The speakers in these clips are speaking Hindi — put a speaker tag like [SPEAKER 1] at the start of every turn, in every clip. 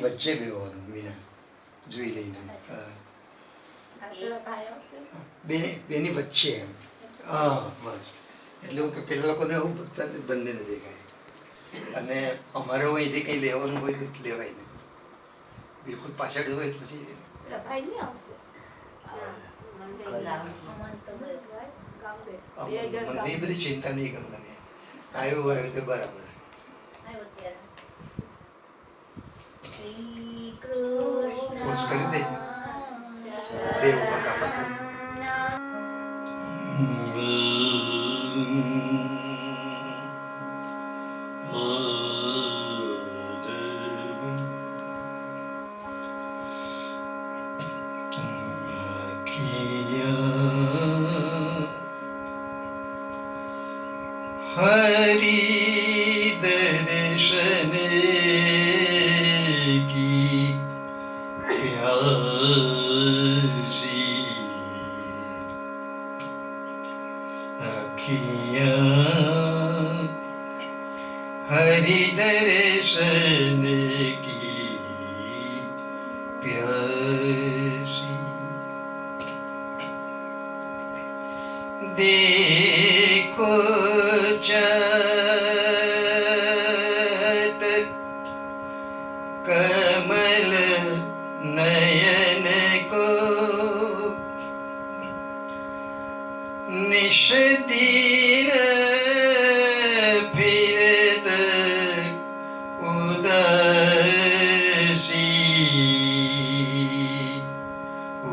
[SPEAKER 1] વચ્ચે બેહો મીના જોઈ લઈને બેની વચ્ચે એમ હા બસ એટલે હું કે પેલા લોકોને હું બંનેને દેખાય અને અમારે હું અહીંથી કંઈ લેવાનું હોય તો લેવાય નહીં બિલકુલ પાછળ હોય પછી મને એ બધી ચિંતા નહીં કરવાની આવ્યું તો બરાબર પોસ્ટ કરી દે દેવ બકા બકા हरि दर्शन की प्यासी अखियाँ हरि दर्शन की प्यासी देखो चाहत कमल नयन को निश दिन फिरत उदासी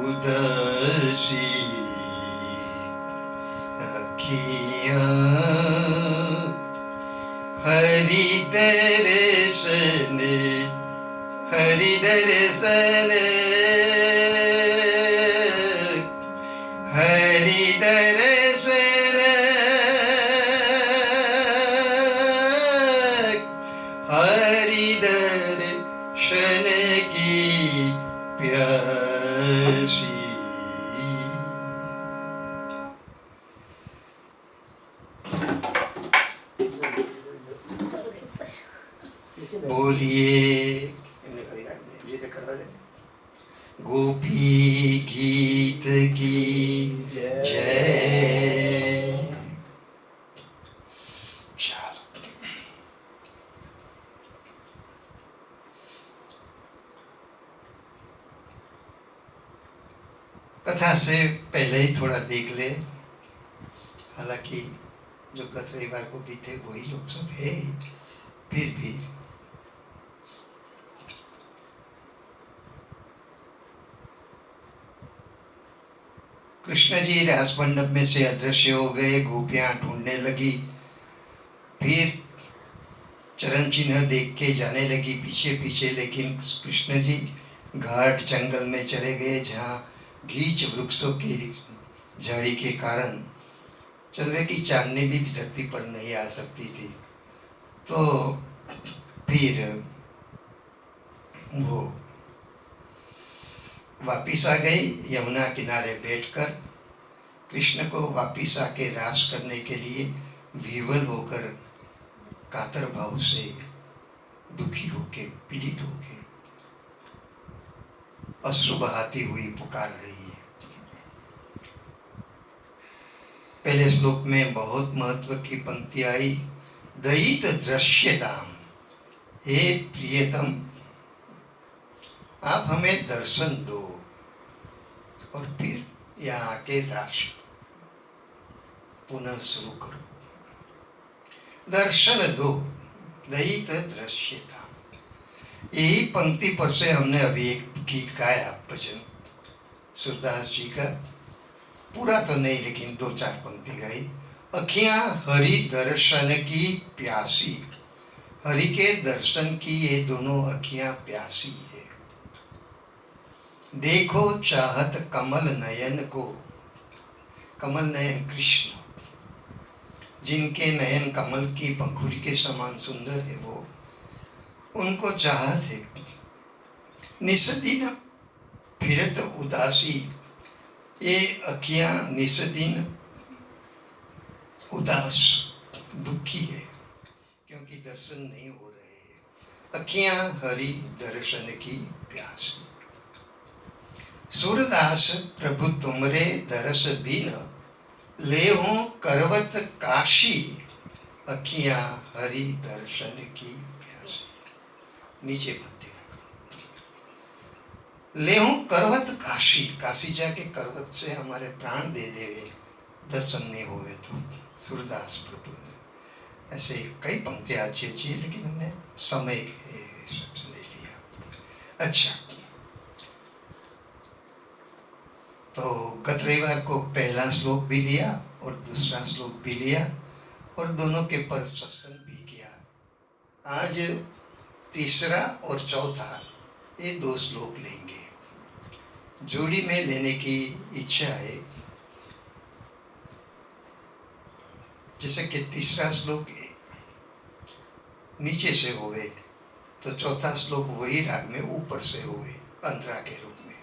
[SPEAKER 1] उदासी हरि दर्शन हरि दर्शन हरि दर्शन हरि दर्शन की प्यासी बोलिए गोपी गीत की जय। कथा से पहले ही थोड़ा देख ले, हालांकि जो गत रविवार को भी थे वही लोग सब है, फिर भी कृष्ण जी रास मंडप में से अदृश्य हो गए, गोपियां ढूंढने लगी, फिर चरण चिन्ह देख के जाने लगी पीछे पीछे, लेकिन कृष्ण जी घाट जंगल में चले गए जहाँ घीच वृक्षों की झाड़ी के कारण चंद्र की चांदनी भी धरती पर नहीं आ सकती थी। तो फिर वो वापिस आ गई, यमुना किनारे बैठकर कृष्ण को वापिस आके रास करने के लिए विवल होकर कातर भाव से दुखी होके पीड़ित होके अश्रु बहाती हुई पुकार रही है। पहले श्लोक में बहुत महत्व की पंक्ति आई, दयित दृश्यताम, हे प्रियतम आप हमें दर्शन दो, और फिर यहाँ आके रास पुनः शुरू करो, दर्शन दो, दयित दृश्यता। यही पंक्ति पर से हमने अभी एक गीत गाया, भजन सूरदास जी का, पूरा तो नहीं लेकिन 2-4 पंक्ति गाई। अखियां हरि दर्शन की प्यासी, हरि के दर्शन की ये दोनों अखियां प्यासी है। देखो चाहत कमल नयन को, कमल नयन कृष्ण, जिनके नयन कमल की पंखुड़ी के समान सुंदर है, वो उनको चाहत है। निस्दिन फिरत उदासी, ये अखियां निस्दिन उदास दुखी है क्योंकि दर्शन नहीं हो रहे हैं। अखियां हरि दर्शन की प्यास। सूरदास प्रभु तुमरे दरस बिन लेहूं करवत काशी, अखियां हरि दर्शन की प्यास। नीचे पत्ते लेहूं करवत काशी, काशी जाके करवत से हमारे प्राण दे देवे दर्शन नहीं हुए तो। सूरदास प्रभु ने ऐसे कई पंक्तियां अच्छी अच्छी है, लेकिन हमने समय के हिसाब से ले लिया। अच्छा, तो गत रविवार को पहला श्लोक भी लिया और दूसरा श्लोक भी लिया और दोनों के पर सत्संग भी किया। आज तीसरा और चौथा ये 2 श्लोक लेंगे। जोड़ी में लेने की इच्छा है। जैसे कि तीसरा श्लोक नीचे से हुए तो चौथा श्लोक वही राग में ऊपर से हुए अंतरा के रूप में।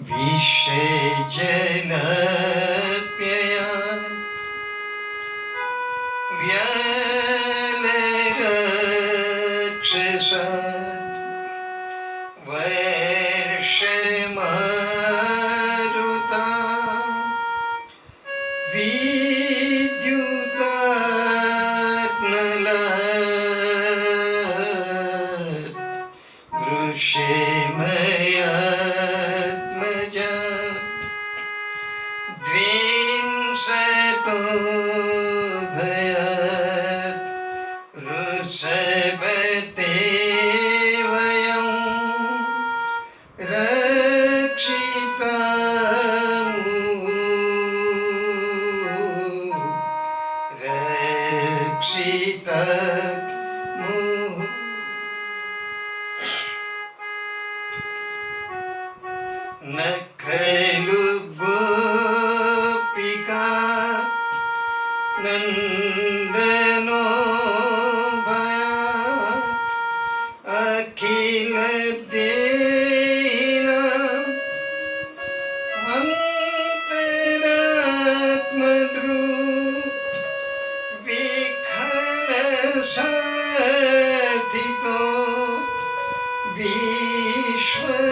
[SPEAKER 1] विषजन प्यया व्यलरक्षसा वर्षमारुता विद्युदात्मला वृषेमया द्विंशतो भयात् ऋषभते वयं रक्षितामो। न खलु गोपिका नंदनो भयात् अखिल दीना अंतरात्मद्रु विखल साधितो विश्वगुप्त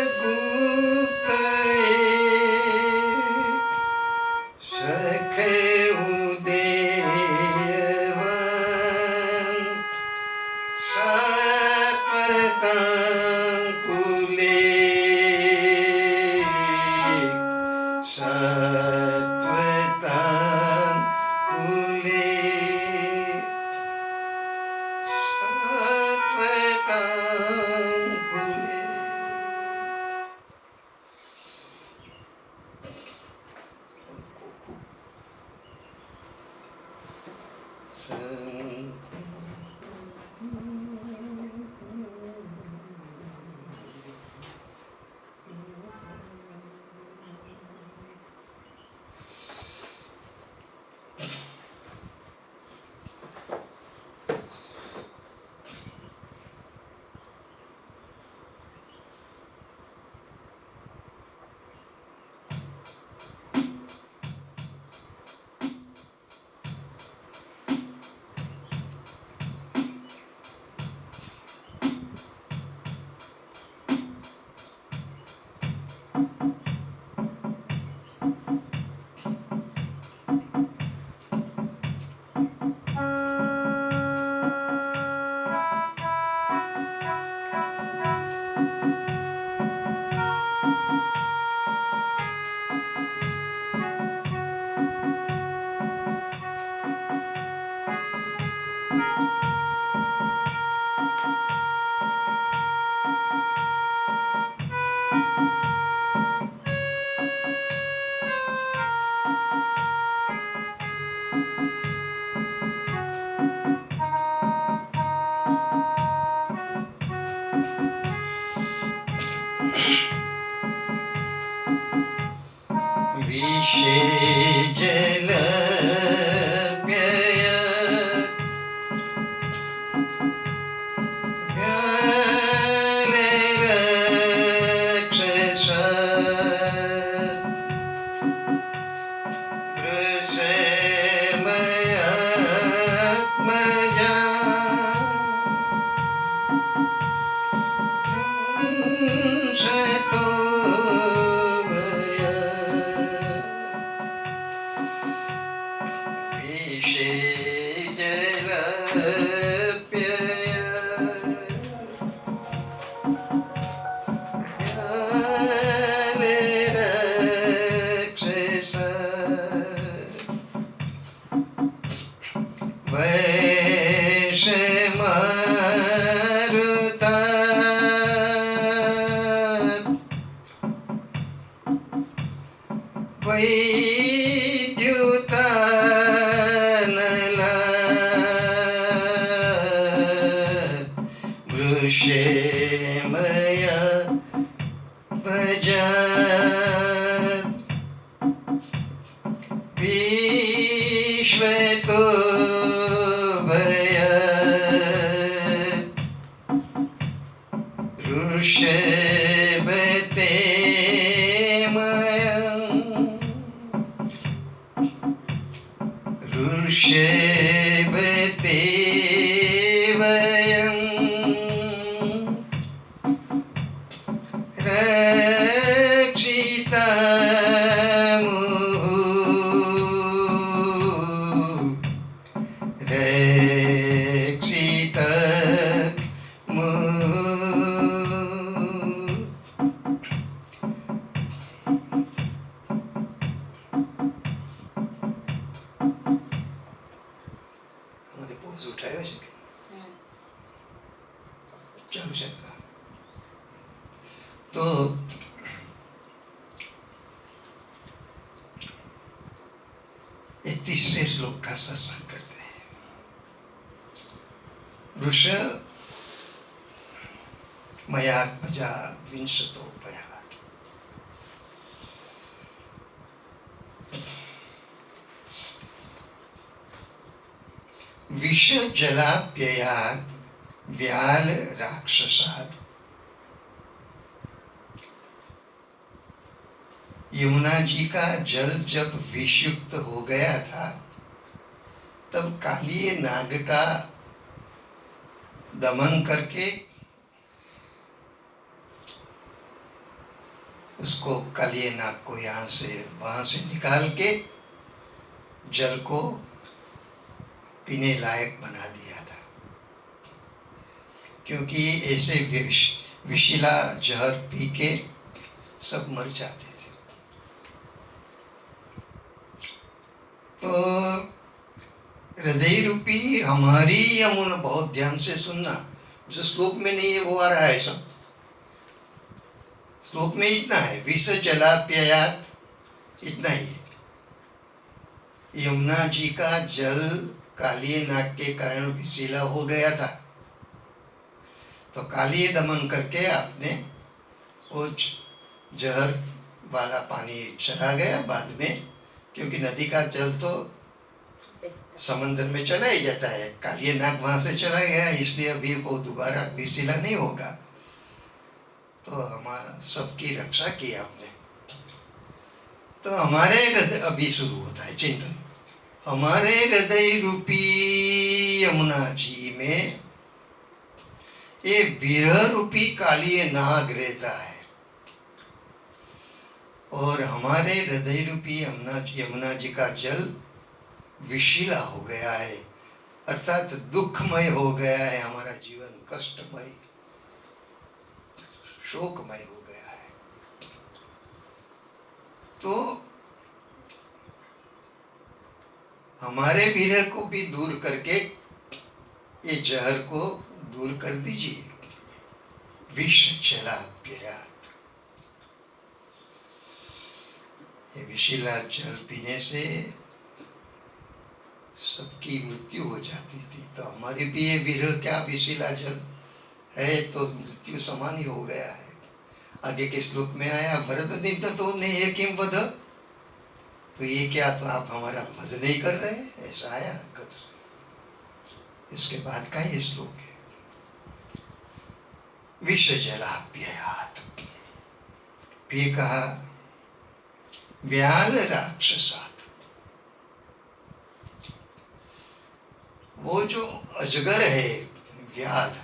[SPEAKER 1] सखे उदेवान सत्वतांकुले सत्वतांकुले सत्वतांकुले। जल व्यय व्याले रक्षस वृषमयात्मजा तुंसतो वृषेमय भजन् विश्वतो भयत् ऋषभते ऋषभते वयम् तो ये तीसरे श्लोक का सत्संग करते हैं। वृष मयात्मजा विंशतो भयात्। विष जलाप्ययात् व्याल राक्षसात्। यमुना जी का जल जब विषयुक्त हो गया था तब कालिए नाग का दमन करके उसको कालिए नाग को वहां से निकाल के जल को पीने लायक बना दिया था, क्योंकि ऐसे विषीला जहर पी के सब मर जाते थे। तो हृदय रूपी हमारी यमुना, बहुत ध्यान से सुनना, जो श्लोक में नहीं है वो आ रहा है सब। श्लोक में इतना है, विष जलाप्ययात्, इतना ही है। यमुना जी का जल कालिए नाग के कारण विषीला हो गया था, तो कालिए दमन करके आपने वो जहर वाला पानी चला गया बाद में, क्योंकि नदी का जल तो समंदर में चला ही जाता है, कालिए नाग वहां से चला गया, इसलिए अभी वो दोबारा विषीला नहीं होगा। तो हमारा सबकी रक्षा की आपने। तो हमारे हृदय, अभी शुरू होता है चिंतन, हमारे हृदय रूपी यमुना जी में ये विरह रूपी कालिए नाग रहता है, और हमारे हृदय रूपी यमुना जी का जल विषीला हो गया है, अर्थात दुखमय हो गया है। हमारा जीवन कष्टमय, शोकमय हो गया है। तो हमारे विरह को भी दूर करके ये जहर को दूर कर दीजिए। विष जलाप्ययात्, ये विषीला जल पीने से सबकी मृत्यु हो जाती थी, तो हमारे भी ये विरह क्या विषीला जल है, तो मृत्यु समान ही हो गया है। आगे के श्लोक में आया, भरत दीप्त तो ने किम वध, तो ये क्या, तो आप हमारा वध नहीं कर रहे हैं? ऐसा आया कत्र। इसके बाद का ये श्लोक है, विष जलाप्ययात। फिर कहा व्याल राक्षसात। वो जो अजगर है, व्याल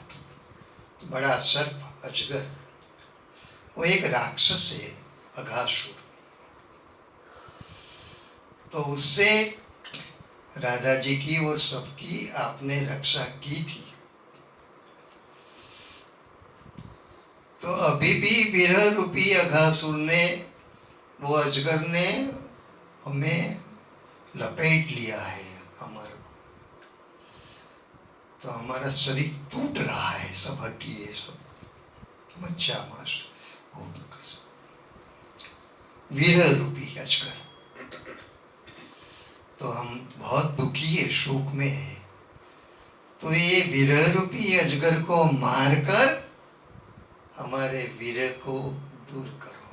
[SPEAKER 1] बड़ा सर्प अजगर, वो एक राक्षस है, अघासुर। तो उससे राधा जी की और सबकी आपने रक्षा की थी। तो अभी भी विरह रूपी अघासुर ने, वो अजगर ने हमें लपेट लिया है हमारे को। तो हमारा शरीर टूट रहा है, सब हड्डी है, सब मज्जा मांस, विरह रूपी अजगर। तो हम बहुत दुखी है, शोक में है। तो ये विरह रूपी अजगर को मारकर हमारे विरह को दूर करो,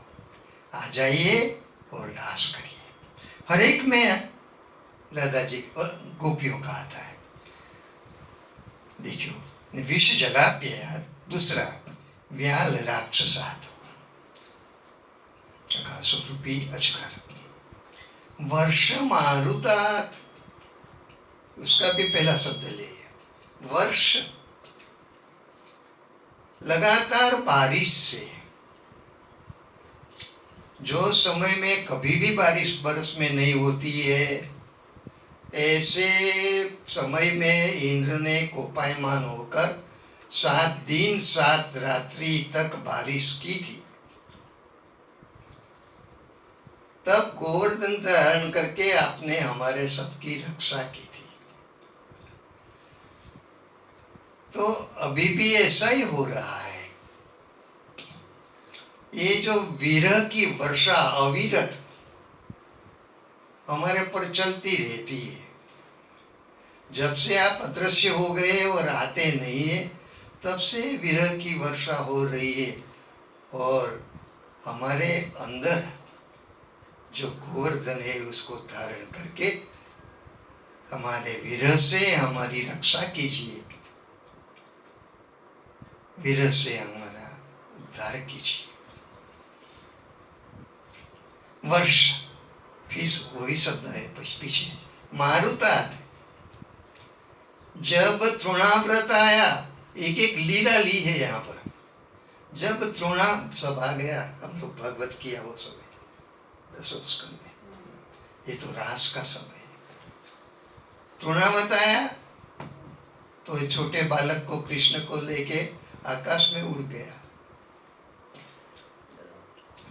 [SPEAKER 1] आ जाइए और नाश करिए। हर एक में राधा जी और गोपियों का आता है। देखियो, विष जलाप्ययात, दूसरा व्याल राक्षसात, अघासुर रूपी अजगर। वर्ष मारुतात, उसका भी पहला शब्द ले, वर्ष लगातार बारिश से। जो समय में कभी भी बारिश बरस में नहीं होती है, ऐसे समय में इंद्र ने कोपायमान होकर 7 दिन 7 रात्रि तक बारिश की थी। तब गोवर्धन धारण करके आपने हमारे सबकी रक्षा की थी। तो अभी भी ऐसा ही हो रहा है। ये जो विरह की वर्षा अविरत हमारे पर चलती रहती है। जब से आप अदृश्य हो गए और आते नहीं है, तब से विरह की वर्षा हो रही है। और हमारे अंदर जो गोवर्धन है, उसको धारण करके हमारे विरह से हमारी रक्षा कीजिए, विरह से हमारा उद्धार कीजिए। वर्ष, फिर वही शब्द है पीछे, मारुतात। जब तृणाव्रत आया, एक एक लीला ली है यहाँ पर। जब तृणा सब आ गया, हम लोग भगवत किया वो सब 10 स्कंद में, ये तो रास का समय है। तृणाव्रत आया तो ये छोटे बालक को, कृष्ण को लेके आकाश में उड़ गया।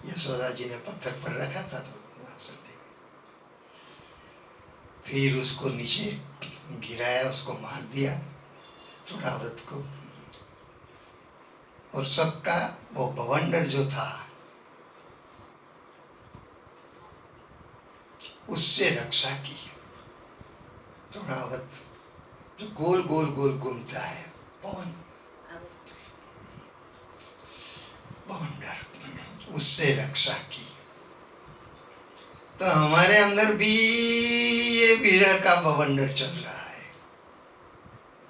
[SPEAKER 1] यशोदा जी ने पत्थर पर रखा था, तो वहां से ले गए। फिर उसको नीचे गिराया, उसको मार दिया तृणाव्रत को। और सबका वो बवंडर जो था, उससे रक्षा की। तृणाव्रत जो गोल गोल गोल घूमता है, पवन बवंडर, उससे रक्षा की। तो हमारे अंदर भी ये विरह का बवंडर चल रहा है,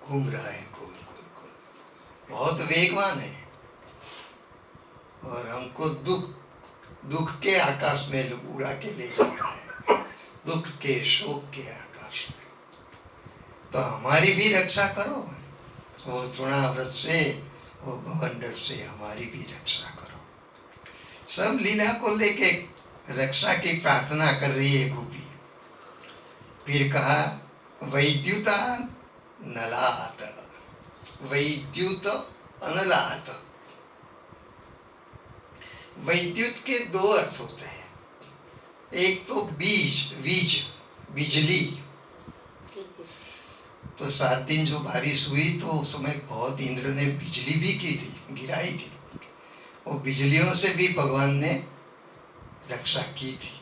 [SPEAKER 1] घूम रहा है गोल गोल गोल, बहुत वेगवान है। और हमको दुख के आकाश में उड़ा के ले जाता है, दुख के शोक के आकाश में। तो हमारी भी रक्षा करो, वो तृणाव्रत से, वो बवंडर से हमारी भी रक्षा करो। सब लीला को लेके रक्षा की प्रार्थना कर रही है गोपी। फिर कहा वैद्युता नलात, वैद्युत अनलात। वैद्युत के 2 अर्थ होते हैं। एक तो बिजली। तो 7 दिन जो बारिश हुई, तो उस समय बहुत इंद्र ने बिजली भी की थी, गिराई थी। वो बिजलियों से भी भगवान ने रक्षा की थी।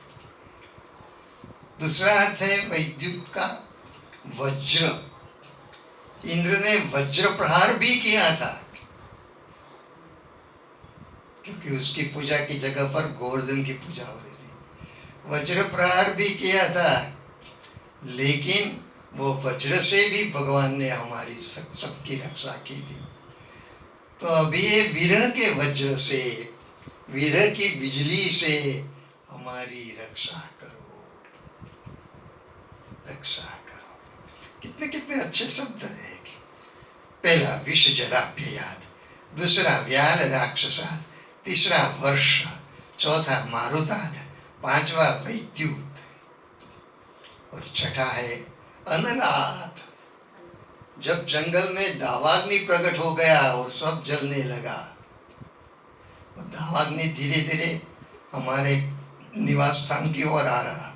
[SPEAKER 1] दूसरा अर्थ है वैद्युत का वज्र। इंद्र ने वज्र प्रहार भी किया था, क्योंकि उसकी पूजा की जगह पर गोवर्धन की पूजा हो रही थी। वज्र प्रहार भी किया था, लेकिन वो वज्र से भी भगवान ने हमारी सबकी रक्षा की थी। तो अभी ये विरह के वज्र से, विरह की बिजली से हमारी रक्षा करो, रक्षा करो। कितने कितने अच्छे शब्द है। पहला विष जराभ्ययाद, दूसरा व्याल राक्षसाद, तीसरा वर्ष, चौथा मारुताद, पांचवा वैद्युत और छठा है अनलात। जब जंगल में दावाग्नि प्रकट हो गया और सब जलने लगा, और दावाग्नि धीरे धीरे हमारे निवास स्थान की ओर आ रहा,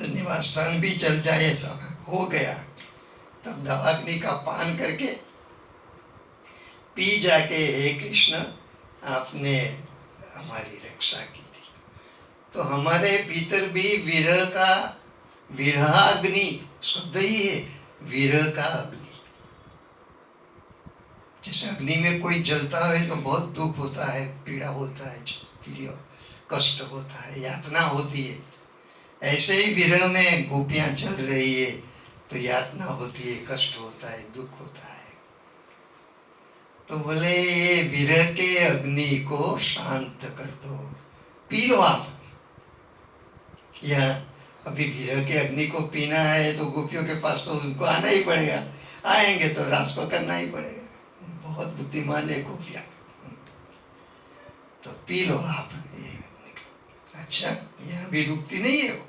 [SPEAKER 1] निवास स्थान भी जल जाए, सब हो गया। तब दावाग्नि का पान करके पी जाके, हे कृष्ण आपने हमारी रक्षा की थी। तो हमारे भीतर भी विरह का, विरहाग्नि शब्द ही है, विरह का अग्नि। जैसे अग्नि में कोई जलता है तो बहुत दुख होता है, पीड़ा होता है, पीड़ा कष्ट होता है, यातना होती है। ऐसे ही विरह में गोपियां जल रही है तो यातना होती है, कष्ट होता है, दुख होता है। तो बोले ये विरह के अग्नि को शांत कर दो, पी लो आप। या अभी विरह के अग्नि को पीना है तो गोपियों के पास तो उनको आना ही पड़ेगा, आएंगे तो रास को करना ही पड़ेगा। बहुत बुद्धिमान है गोपियां, तो पी लो आप ये। अच्छा, यह भी रुकती नहीं है वो।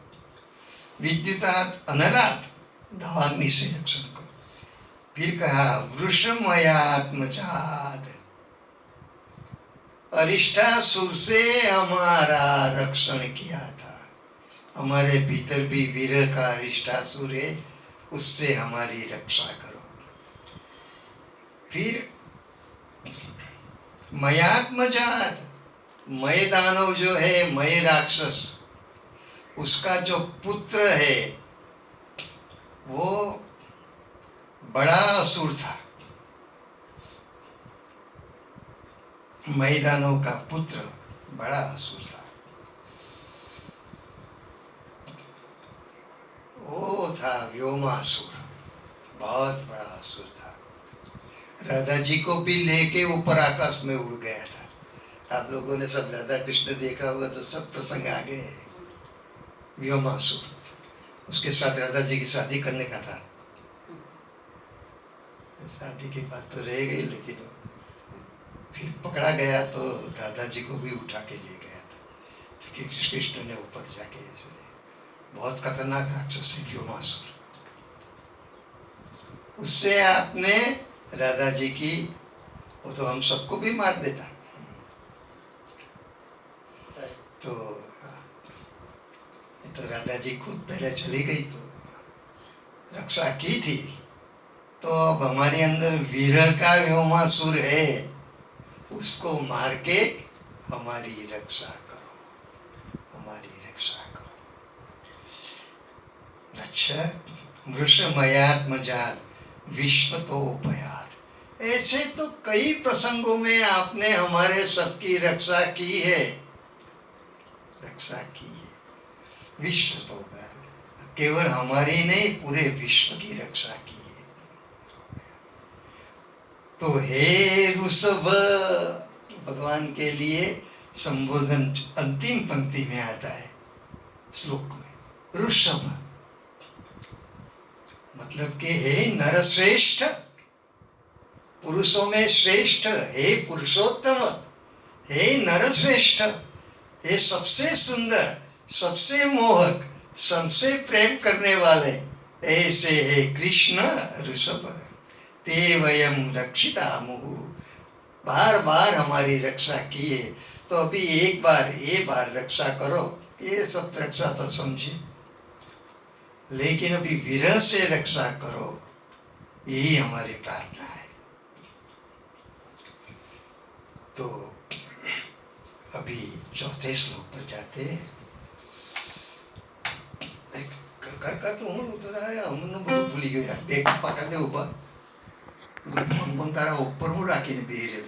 [SPEAKER 1] विद्युतात अनलात, दावाग्नि से रक्षण करो। फिर कहा वृषमयात्मजाद, अरिष्टासुर से हमारा रक्षण किया था। हमारे भीतर भी विरह का अरिष्टासुर है, उससे हमारी रक्षा करो। फिर मयात्मजाद, मय दानव जो है, मय राक्षस, उसका जो पुत्र है वो बड़ा असुर था। मय दानव का पुत्र बड़ा असुर था। वो था व्योमासुर, बहुत बड़ा असुर था। राधा जी को भी लेके ऊपर आकाश में उड़ गया था। आप लोगों ने सब राधा कृष्ण देखा होगा तो सब प्रसंग आ गए। व्योमासुर, उसके साथ राधा जी की शादी करने का था। शादी की बात तो रह गई, लेकिन फिर पकड़ा गया तो राधा जी को भी उठा के ले गया था। तो कृष्ण ने ऊपर जाके, बहुत खतरनाक राक्षस है व्योमासुर। उससे आपने राधा जी की, वो तो हम सबको भी मार देता। तो राधा जी खुद पहले चली गई तो रक्षा की थी। तो अब हमारे अंदर विरह का व्योमासुर है, उसको मार के हमारी रक्षा करो, हमारी रक्षा करो। अच्छा, वृषमयात्मजात विश्वतोपयात, ऐसे तो कई प्रसंगों में आपने हमारे सबकी रक्षा की है, रक्षा की है। विश्व तो केवल हमारी नहीं, पूरे विश्व की रक्षा की है। तो हे ऋषभ, भगवान के लिए संबोधन अंतिम पंक्ति में आता है श्लोक में, ऋषभ मतलब कि हे नरश्रेष्ठ, पुरुषों में श्रेष्ठ, हे पुरुषोत्तम, हे नरश्रेष्ठ, हे सबसे सुंदर, सबसे मोहक, सबसे प्रेम करने वाले, ऐसे हे कृष्ण ऋषभ, ते वयम रक्षितामुहु, बार बार हमारी रक्षा किए। तो अभी एक बार, ये बार रक्षा करो। ये सब रक्षा तो समझे, लेकिन अभी विरह से रक्षा करो, यही हमारी प्रार्थना है। तो अभी चौथे श्लोक पर जाते हैं। तो ભૂલી ગયો યાર, બેગ પાકા દે ઉભા, તારા ઉપર હું રાખીને બેહી રહેતો